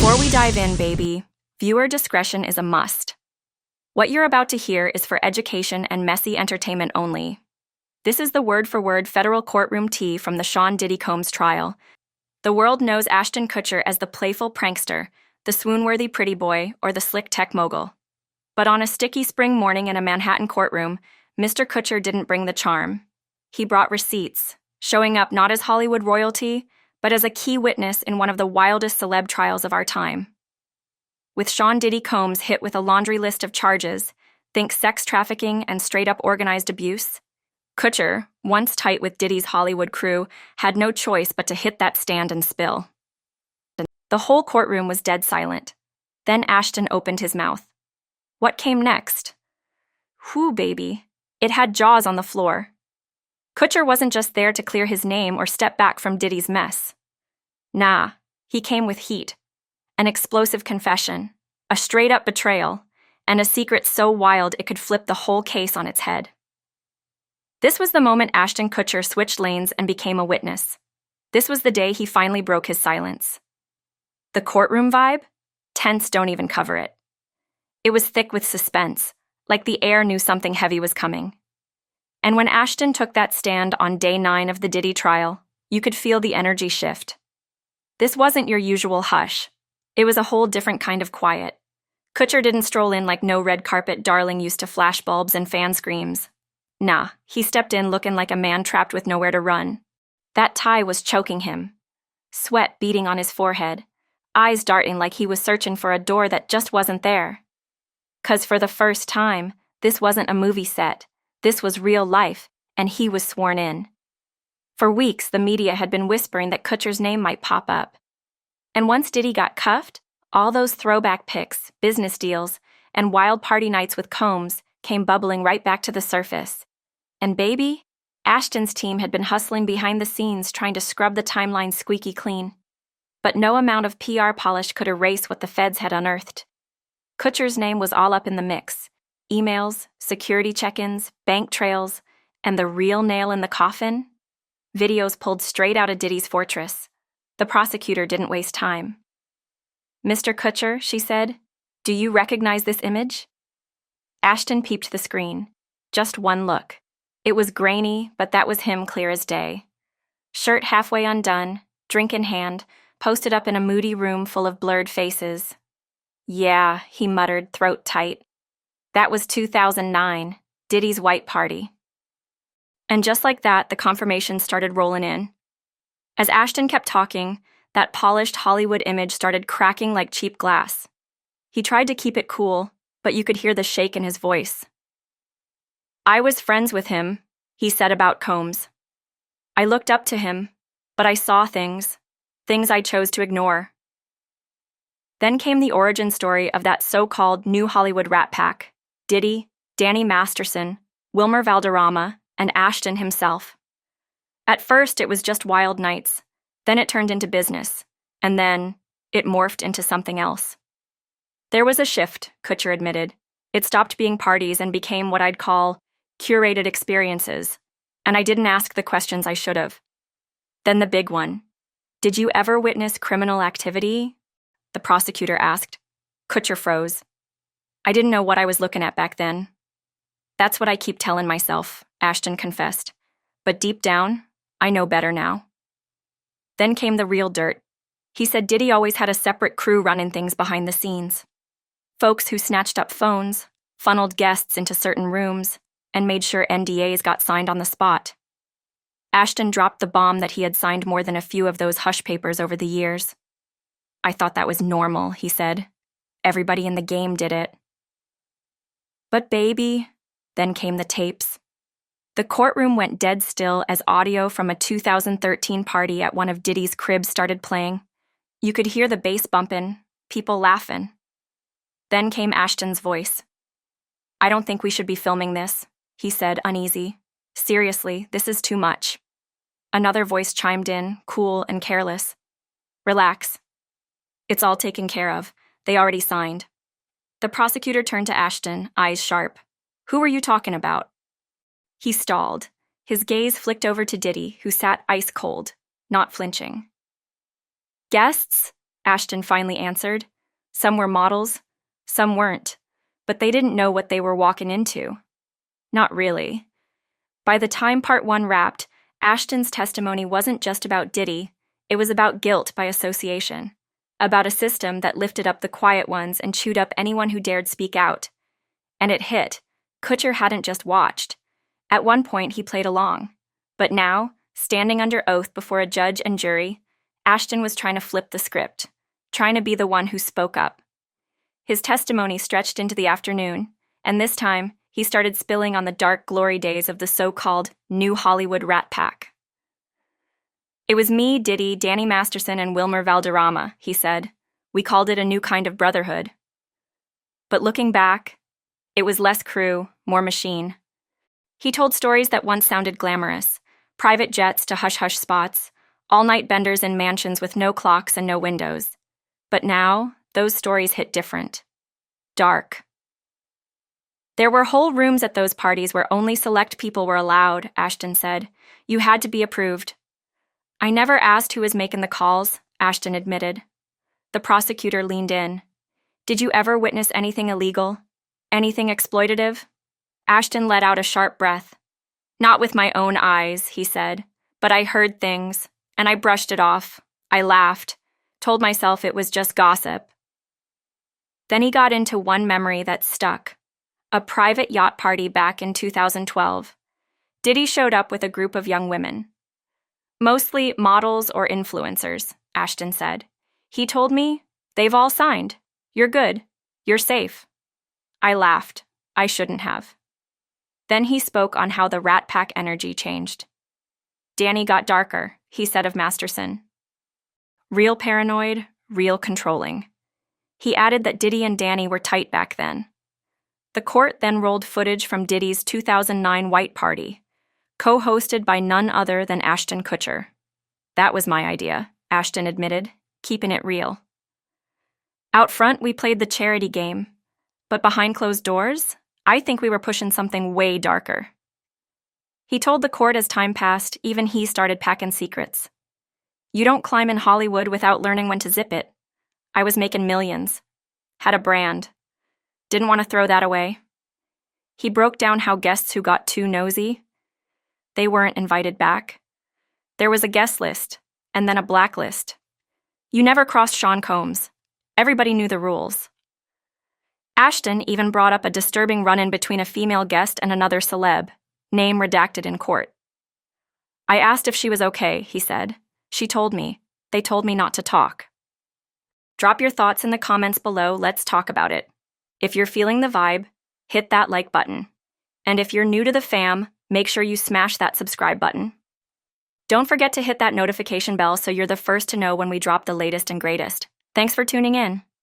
Before we dive in, baby, viewer discretion is a must. What you're about to hear is for education and messy entertainment only. This is the word-for-word federal courtroom tea from the Sean Diddy Combs trial. The world knows Ashton Kutcher as the playful prankster, the swoon-worthy pretty boy, or the slick tech mogul. But on a sticky spring morning in a Manhattan courtroom, Mr. Kutcher didn't bring the charm. He brought receipts, showing up not as Hollywood royalty, but as a key witness in one of the wildest celeb trials of our time. With Sean Diddy Combs hit with a laundry list of charges, think sex trafficking and straight-up organized abuse, Kutcher, once tight with Diddy's Hollywood crew, had no choice but to hit that stand and spill. The whole courtroom was dead silent. Then Ashton opened his mouth. What came next? Whew, baby. It had jaws on the floor. Kutcher wasn't just there to clear his name or step back from Diddy's mess. Nah, he came with heat. An explosive confession, a straight-up betrayal, and a secret so wild it could flip the whole case on its head. This was the moment Ashton Kutcher switched lanes and became a witness. This was the day he finally broke his silence. The courtroom vibe? Tense don't even cover it. It was thick with suspense, like the air knew something heavy was coming. And when Ashton took that stand on day 9 of the Diddy trial, you could feel the energy shift. This wasn't your usual hush. It was a whole different kind of quiet. Kutcher didn't stroll in like no red carpet darling used to flashbulbs and fan screams. Nah, he stepped in looking like a man trapped with nowhere to run. That tie was choking him. Sweat beading on his forehead, eyes darting like he was searching for a door that just wasn't there. 'Cause for the first time, this wasn't a movie set. This was real life, and he was sworn in. For weeks, the media had been whispering that Kutcher's name might pop up. And once Diddy got cuffed, all those throwback pics, business deals, and wild party nights with Combs came bubbling right back to the surface. And baby, Ashton's team had been hustling behind the scenes trying to scrub the timeline squeaky clean. But no amount of PR polish could erase what the feds had unearthed. Kutcher's name was all up in the mix. Emails, security check-ins, bank trails, and the real nail in the coffin? Videos pulled straight out of Diddy's fortress. The prosecutor didn't waste time. Mr. Kutcher, she said, do you recognize this image? Ashton peeped the screen. Just one look. It was grainy, but that was him clear as day. Shirt halfway undone, drink in hand, posted up in a moody room full of blurred faces. Yeah, he muttered, throat tight. That was 2009, Diddy's white party. And just like that, the confirmation started rolling in. As Ashton kept talking, that polished Hollywood image started cracking like cheap glass. He tried to keep it cool, but you could hear the shake in his voice. I was friends with him, he said about Combs. I looked up to him, but I saw things I chose to ignore. Then came the origin story of that so-called new Hollywood rat pack. Diddy, Danny Masterson, Wilmer Valderrama, and Ashton himself. At first, it was just wild nights. Then it turned into business. And then, it morphed into something else. There was a shift, Kutcher admitted. It stopped being parties and became what I'd call curated experiences. And I didn't ask the questions I should have. Then the big one. Did you ever witness criminal activity? The prosecutor asked. Kutcher froze. I didn't know what I was looking at back then. That's what I keep telling myself, Ashton confessed. But deep down, I know better now. Then came the real dirt. He said Diddy always had a separate crew running things behind the scenes. Folks who snatched up phones, funneled guests into certain rooms, and made sure NDAs got signed on the spot. Ashton dropped the bomb that he had signed more than a few of those hush papers over the years. I thought that was normal, he said. Everybody in the game did it. But baby, then came the tapes. The courtroom went dead still as audio from a 2013 party at one of Diddy's cribs started playing. You could hear the bass bumping, people laughing. Then came Ashton's voice. I don't think we should be filming this, he said, uneasy. Seriously, this is too much. Another voice chimed in, cool and careless. Relax. It's all taken care of. They already signed. The prosecutor turned to Ashton, eyes sharp. Who were you talking about? He stalled. His gaze flicked over to Diddy, who sat ice cold, not flinching. Guests? Ashton finally answered. Some were models, some weren't, but they didn't know what they were walking into. Not really. By the time part 1 wrapped, Ashton's testimony wasn't just about Diddy, it was about guilt by association, about a system that lifted up the quiet ones and chewed up anyone who dared speak out. And it hit. Kutcher hadn't just watched. At one point, he played along. But now, standing under oath before a judge and jury, Ashton was trying to flip the script, trying to be the one who spoke up. His testimony stretched into the afternoon, and this time, he started spilling on the dark glory days of the so-called New Hollywood Rat Pack. It was me, Diddy, Danny Masterson, and Wilmer Valderrama, he said. We called it a new kind of brotherhood. But looking back, it was less crew, more machine. He told stories that once sounded glamorous, private jets to hush-hush spots, all-night benders in mansions with no clocks and no windows. But now, those stories hit different. Dark. There were whole rooms at those parties where only select people were allowed, Ashton said. You had to be approved. I never asked who was making the calls, Ashton admitted. The prosecutor leaned in. Did you ever witness anything illegal? Anything exploitative? Ashton let out a sharp breath. Not with my own eyes, he said, but I heard things, and I brushed it off. I laughed, told myself it was just gossip. Then he got into one memory that stuck. A private yacht party back in 2012. Diddy showed up with a group of young women. Mostly models or influencers, Ashton said. He told me, they've all signed. You're good. You're safe. I laughed. I shouldn't have. Then he spoke on how the Rat Pack energy changed. Danny got darker, he said of Masterson. Real paranoid, real controlling. He added that Diddy and Danny were tight back then. The court then rolled footage from Diddy's 2009 White Party, co-hosted by none other than Ashton Kutcher. That was my idea, Ashton admitted, keeping it real. Out front, we played the charity game, but behind closed doors, I think we were pushing something way darker. He told the court as time passed, even he started packing secrets. You don't climb in Hollywood without learning when to zip it. I was making millions. Had a brand. Didn't want to throw that away. He broke down how guests who got too nosy, they weren't invited back. There was a guest list, and then a blacklist. You never crossed Sean Combs. Everybody knew the rules. Ashton even brought up a disturbing run-in between a female guest and another celeb, name redacted in court. I asked if she was okay, he said. She told me. They told me not to talk. Drop your thoughts in the comments below, let's talk about it. If you're feeling the vibe, hit that like button. And if you're new to the fam, make sure you smash that subscribe button. Don't forget to hit that notification bell so you're the first to know when we drop the latest and greatest. Thanks for tuning in.